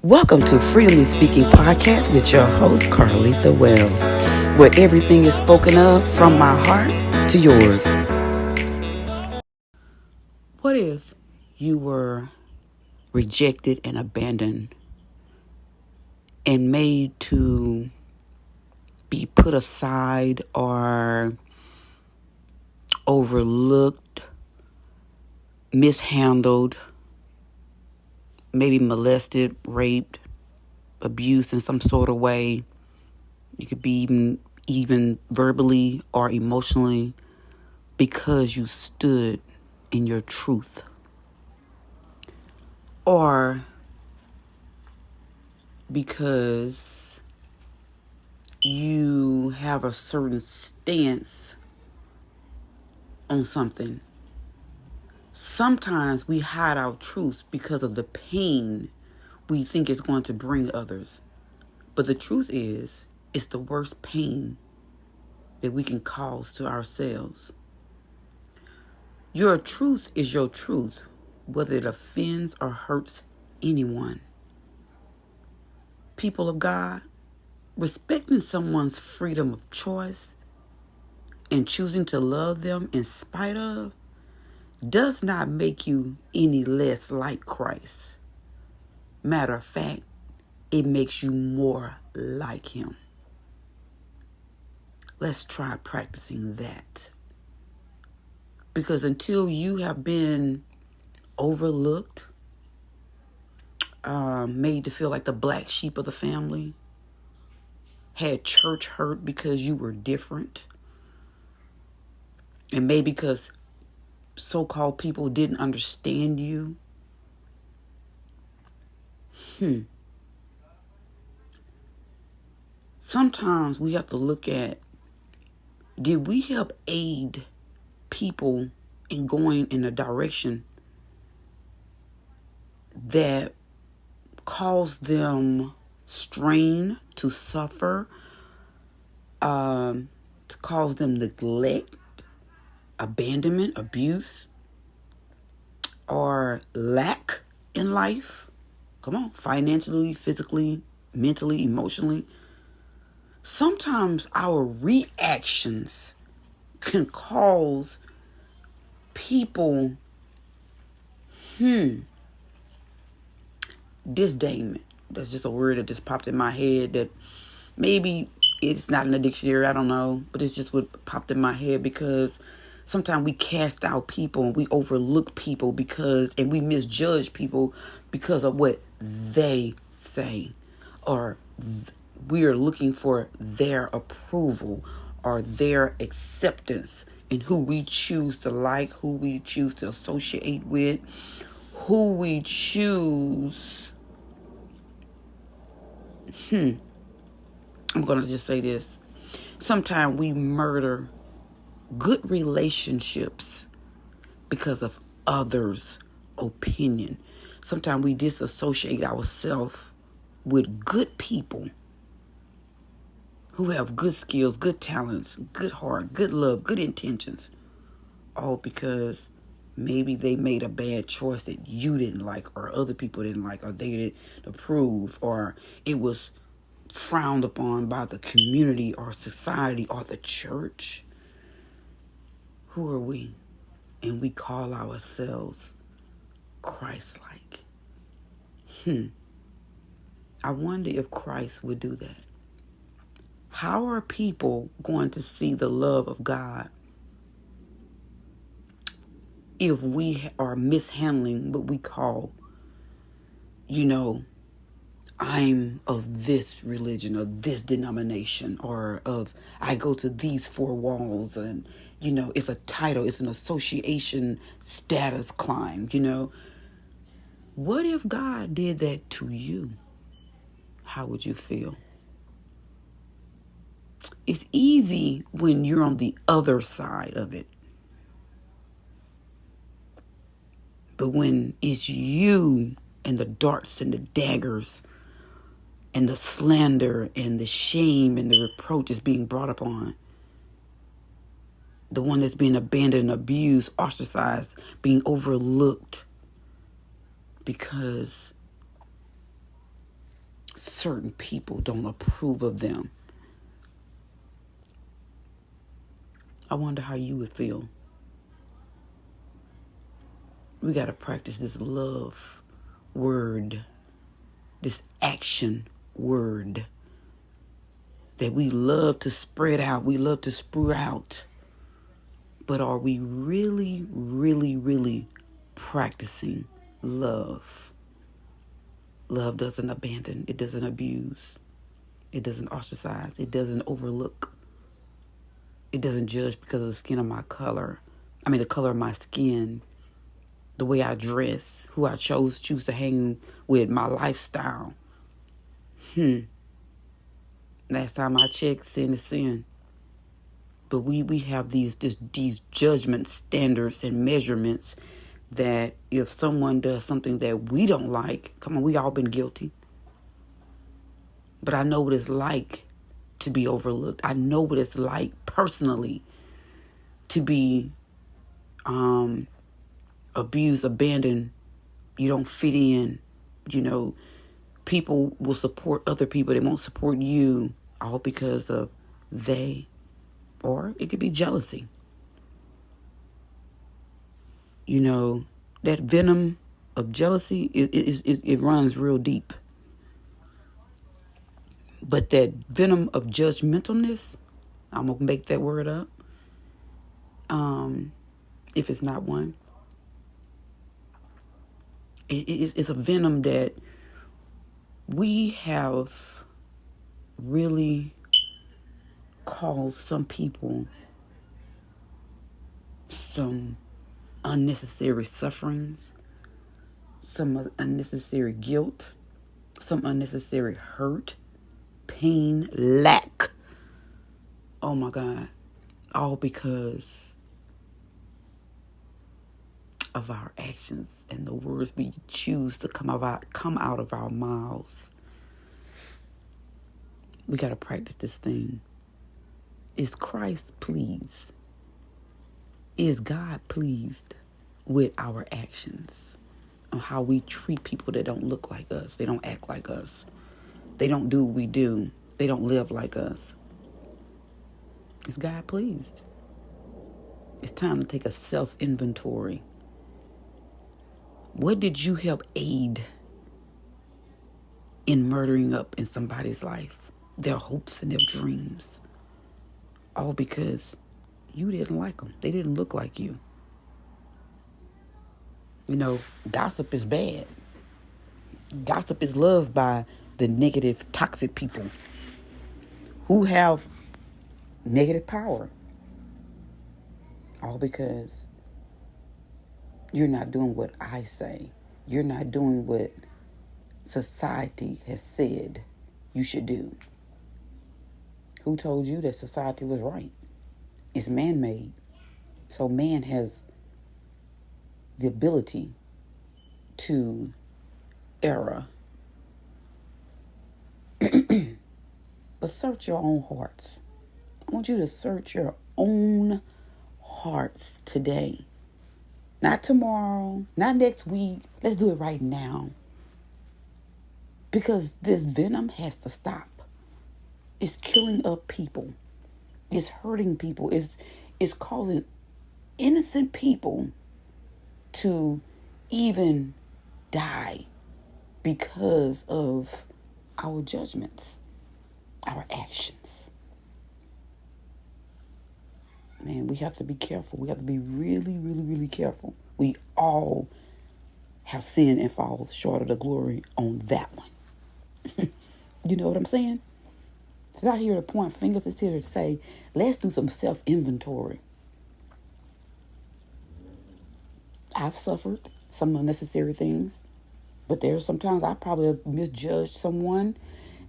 Welcome to Freely Speaking Podcast with your host, Carleatha Wells, where everything is spoken of from my heart to yours. What if you were rejected and abandoned and made to be put aside or overlooked, mishandled, maybe molested, raped, abused in some sort of way? You could be even verbally or emotionally, because you stood in your truth, or because you have a certain stance on something. Sometimes we hide our truths because of the pain we think it's going to bring others. But the truth is, it's the worst pain that we can cause to ourselves. Your truth is your truth, whether it offends or hurts anyone. People of God, respecting someone's freedom of choice and choosing to love them in spite of does not make you any less like Christ. Matter of fact, it makes you more like Him. Let's try practicing that. Because until you have been overlooked, made to feel like the black sheep of the family, had church hurt because you were different, and maybe because so-called people didn't understand you. Sometimes we have to look at, did we help aid people in going in a direction that caused them strain, to suffer, to cause them neglect, abandonment, abuse, or lack in life? Come on, financially, physically, mentally, emotionally. Sometimes our reactions can cause people disdainment. That's just a word that just popped in my head, that maybe it's not in the dictionary, I don't know, but it's just what popped in my head, because sometimes we cast out people and we overlook people and we misjudge people because of what they say, or we are looking for their approval or their acceptance in who we choose to like, who we choose to associate with, who we choose. I'm going to just say this. Sometimes we murder good relationships because of others' opinion. Sometimes we disassociate ourselves with good people who have good skills, good talents, good heart, good love, good intentions. All because maybe they made a bad choice that you didn't like, or other people didn't like, or they didn't approve, or it was frowned upon by the community or society or the church. Who are we? And we call ourselves Christ-like. I wonder if Christ would do that. How are people going to see the love of God if we are mishandling what we call, I'm of this religion or this denomination, or of I go to these four walls, and it's a title, it's an association status climb. What if God did that to you? How would you feel? It's easy when you're on the other side of it, but when it's you and the darts and the daggers and the slander and the shame and the reproach is being brought upon, the one that's being abandoned, abused, ostracized, being overlooked because certain people don't approve of them. I wonder how you would feel. We got to practice this love word, this action word that we love to spread out. We love to sprout out. But are we really, really, really practicing love? Love doesn't abandon. It doesn't abuse. It doesn't ostracize. It doesn't overlook. It doesn't judge because of the skin of my color. The color of my skin, the way I dress, who I choose to hang with, my lifestyle. Last time I checked, sin is sin. But we have these judgment standards and measurements that if someone does something that we don't like, come on, we all been guilty. But I know what it's like to be overlooked. I know what it's like personally to be abused, abandoned. You don't fit in. People will support other people. They won't support you, all because of they. Or it could be jealousy. That venom of jealousy, it runs real deep. But that venom of judgmentalness, I'm going to make that word up. If it's not one. It's a venom that we have really caused some people some unnecessary sufferings, some unnecessary guilt, some unnecessary hurt, pain, lack. Oh my God. All because of our actions and the words we choose to come out of our mouths. We got to practice this thing. Is Christ pleased? Is God pleased with our actions? On how we treat people that don't look like us. They don't act like us. They don't do what we do. They don't live like us. Is God pleased? It's time to take a self-inventory. What did you help aid in murdering up in somebody's life? Their hopes and their dreams. All because you didn't like them. They didn't look like you. Gossip is bad. Gossip is loved by the negative, toxic people who have negative power. All because you're not doing what I say. You're not doing what society has said you should do. Who told you that society was right? It's man-made. So man has the ability to err. But search your own hearts. I want you to search your own hearts today. Not tomorrow, not next week. Let's do it right now. Because this venom has to stop. It's killing up people. It's hurting people. It's causing innocent people to even die because of our judgments, our actions. Man, we have to be careful. We have to be really, really, really careful. We all have sinned and fall short of the glory on that one. You know what I'm saying? It's not here to point fingers. It's here to say, let's do some self-inventory. I've suffered some unnecessary things, but there's sometimes I probably have misjudged someone,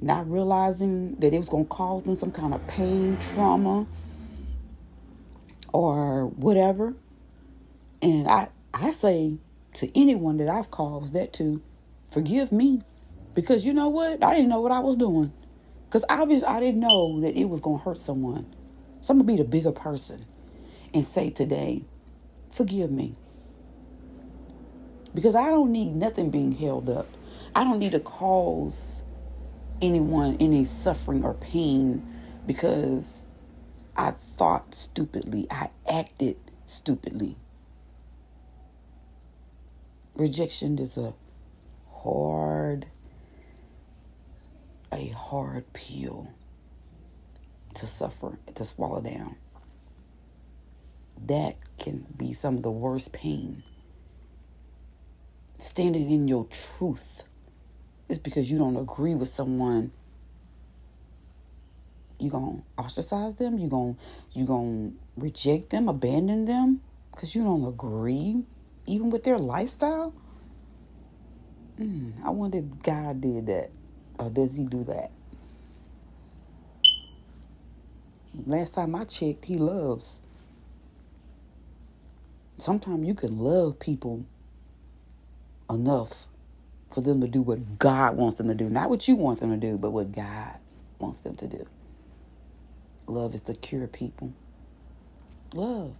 not realizing that it was going to cause them some kind of pain, trauma, or whatever. And I say to anyone that I've caused that to, forgive me. Because you know what? I didn't know what I was doing. Because obviously I didn't know that it was going to hurt someone. So I'm going to be the bigger person and say today, forgive me. Because I don't need nothing being held up. I don't need to cause anyone any suffering or pain because I thought stupidly. I acted stupidly. Rejection is a hard pill to suffer, to swallow down. That can be some of the worst pain. Standing in your truth is because you don't agree with someone. You gonna ostracize them? You gonna reject them, abandon them because you don't agree even with their lifestyle? I wonder if God did that, or does he do that? Last time I checked, he loves. Sometimes you can love people enough for them to do what God wants them to do. Not what you want them to do, but what God wants them to do. Love is to cure people. Love.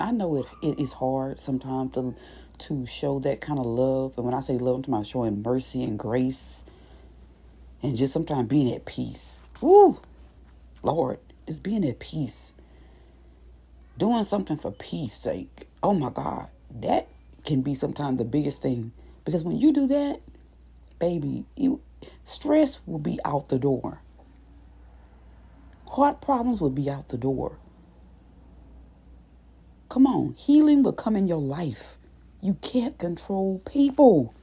I know it is hard sometimes to show that kind of love. And when I say love, I'm talking about showing mercy and grace and just sometimes being at peace. Woo! Lord, just being at peace. Doing something for peace sake. Oh my God. That can be sometimes the biggest thing. Because when you do that, baby, stress will be out the door. Heart problems will be out the door. Come on. Healing will come in your life. You can't control people.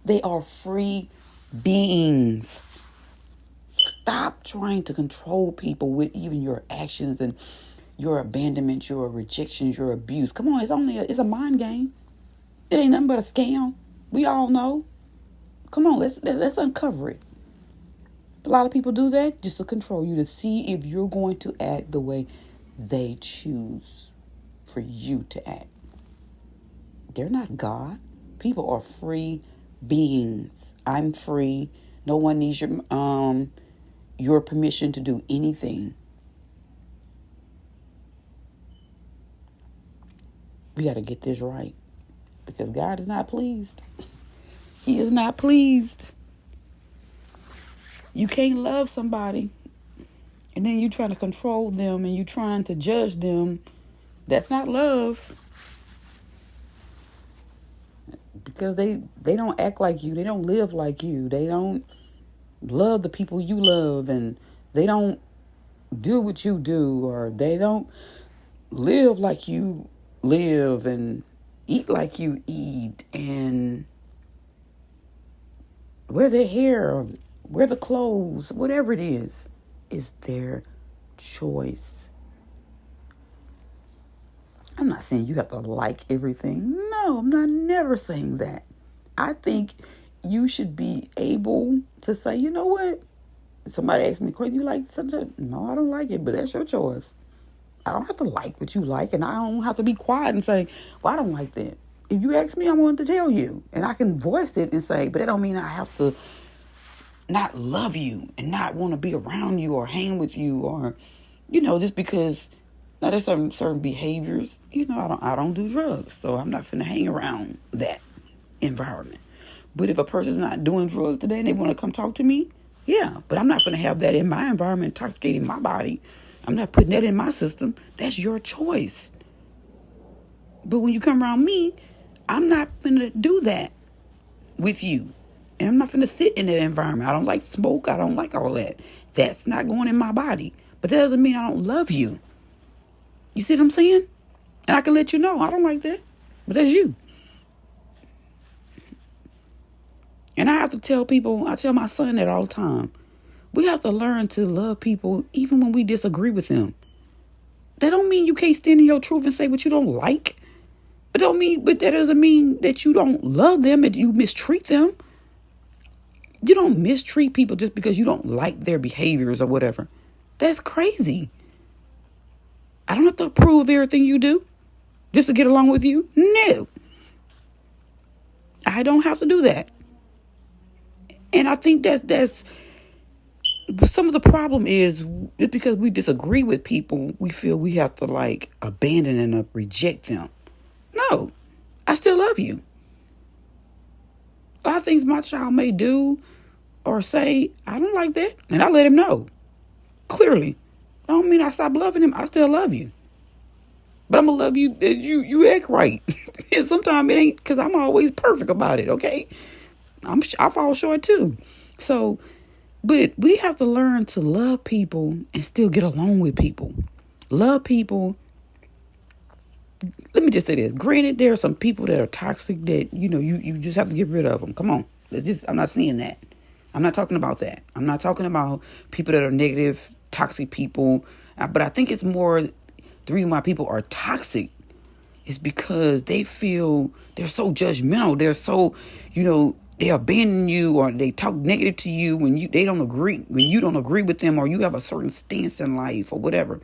They are free beings. Stop trying to control people with even your actions and your abandonment, your rejections, your abuse. Come on, it's a mind game. It ain't nothing but a scam. We all know. Come on, let's uncover it. A lot of people do that just to control you, to see if you're going to act the way they choose for you to act. They're not God. People are free beings. I'm free. No one needs your permission to do anything. We got to get this right because God is not pleased. He is not pleased. You can't love somebody and then you trying to control them and you trying to judge them. That's not love. Because they don't act like you. They don't live like you. They don't love the people you love, and they don't do what you do, or they don't live like you live and eat like you eat and wear their hair or wear the clothes, whatever it is their choice. I'm not saying you have to like everything. No, I'm not never saying that. I think you should be able to say, you know what? If somebody asks me, you like something? No, I don't like it, but that's your choice. I don't have to like what you like, and I don't have to be quiet and say, well, I don't like that. If you ask me, I want to tell you. And I can voice it and say, but that don't mean I have to not love you and not want to be around you or hang with you or, just because now there's certain behaviors. I don't do drugs, so I'm not finna hang around that environment. But if a person's not doing drugs today and they want to come talk to me, yeah, but I'm not finna have that in my environment intoxicating my body. I'm not putting that in my system. That's your choice. But when you come around me, I'm not finna do that with you. And I'm not finna sit in that environment. I don't like smoke. I don't like all that. That's not going in my body. But that doesn't mean I don't love you. You see what I'm saying? And I can let you know I don't like that. But that's you. And I have to tell people, I tell my son that all the time. We have to learn to love people even when we disagree with them. That don't mean you can't stand in your truth and say what you don't like. But that doesn't mean that you don't love them and you mistreat them. You don't mistreat people just because you don't like their behaviors or whatever. That's crazy. I don't have to approve of everything you do just to get along with you. No. I don't have to do that. And I think that's some of the problem is because we disagree with people, we feel we have to abandon and reject them. No, I still love you. A lot of things my child may do or say, I don't like that. And I let him know. Clearly. I don't mean I stop loving him. I still love you. But I'm going to love you that you act right. And sometimes it ain't because I'm always perfect about it, okay? I fall short too. So, but we have to learn to love people and still get along with people. Love people. Let me just say this. Granted, there are some people that are toxic that, you just have to get rid of them. Come on. I'm not saying that. I'm not talking about that. I'm not talking about people that are negative, toxic people. But I think it's more the reason why people are toxic is because they feel they're so judgmental. They're so, they abandon you or they talk negative to you when they don't agree, when you don't agree with them or you have a certain stance in life or whatever.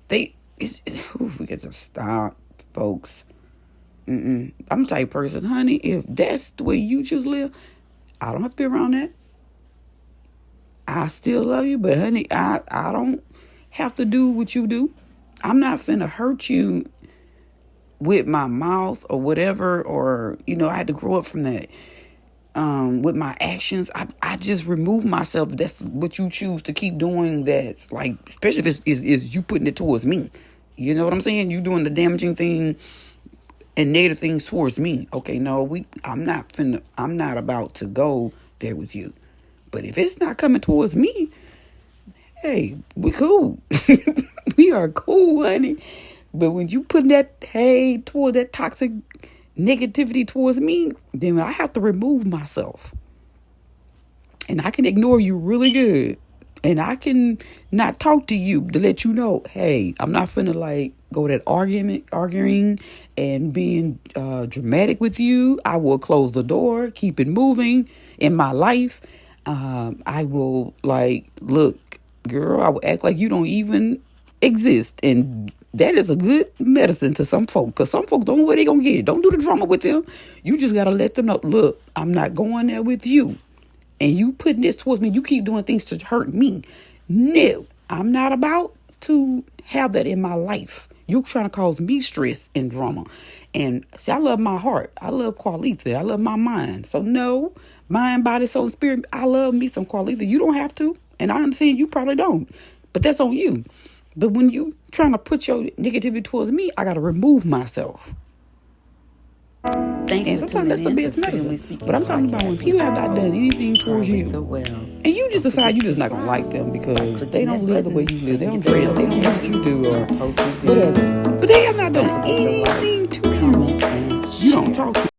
We got to stop, folks. I'm the type of person, honey, if that's the way you choose to live, I don't have to be around that. I still love you, but honey, I don't have to do what you do. I'm not finna hurt you with my mouth or whatever, or, I had to grow up from that. With my actions, I just remove myself. That's what you choose to keep doing. That's like, especially if it's you putting it towards me. You know what I'm saying? You doing the damaging thing and negative things towards me. Okay, no, I'm not about to go there with you. But if it's not coming towards me, hey, we cool. We are cool, honey. But when you put that toward that toxic negativity towards me, then I have to remove myself. And I can ignore you really good. And I can not talk to you to let you know, hey, I'm not finna like go that arguing and being dramatic with you. I will close the door, keep it moving in my life. I will look, girl, I will act like you don't even exist. And that is a good medicine to some folk, because some folks don't know where they gonna get it. Don't do the drama with them. You just gotta let them know, look, I'm not going there with you. And you putting this towards me, you keep doing things to hurt me. No, I'm not about to have that in my life. You're trying to cause me stress and drama. And see, I love my heart. I love Carleatha. I love my mind. So no, mind, body, soul, spirit, I love me some Carleatha. You don't have to. And I understand you probably don't. But that's on you. But when you trying to put your negativity towards me, I got to remove myself. Thanks and sometimes that's the best medicine. But I'm talking about when people have not done anything towards you, and you just decide you're just not going to like them because they don't live the way you live. They don't dress. They don't do what you do or whatever. But they have not done anything to you. You don't talk to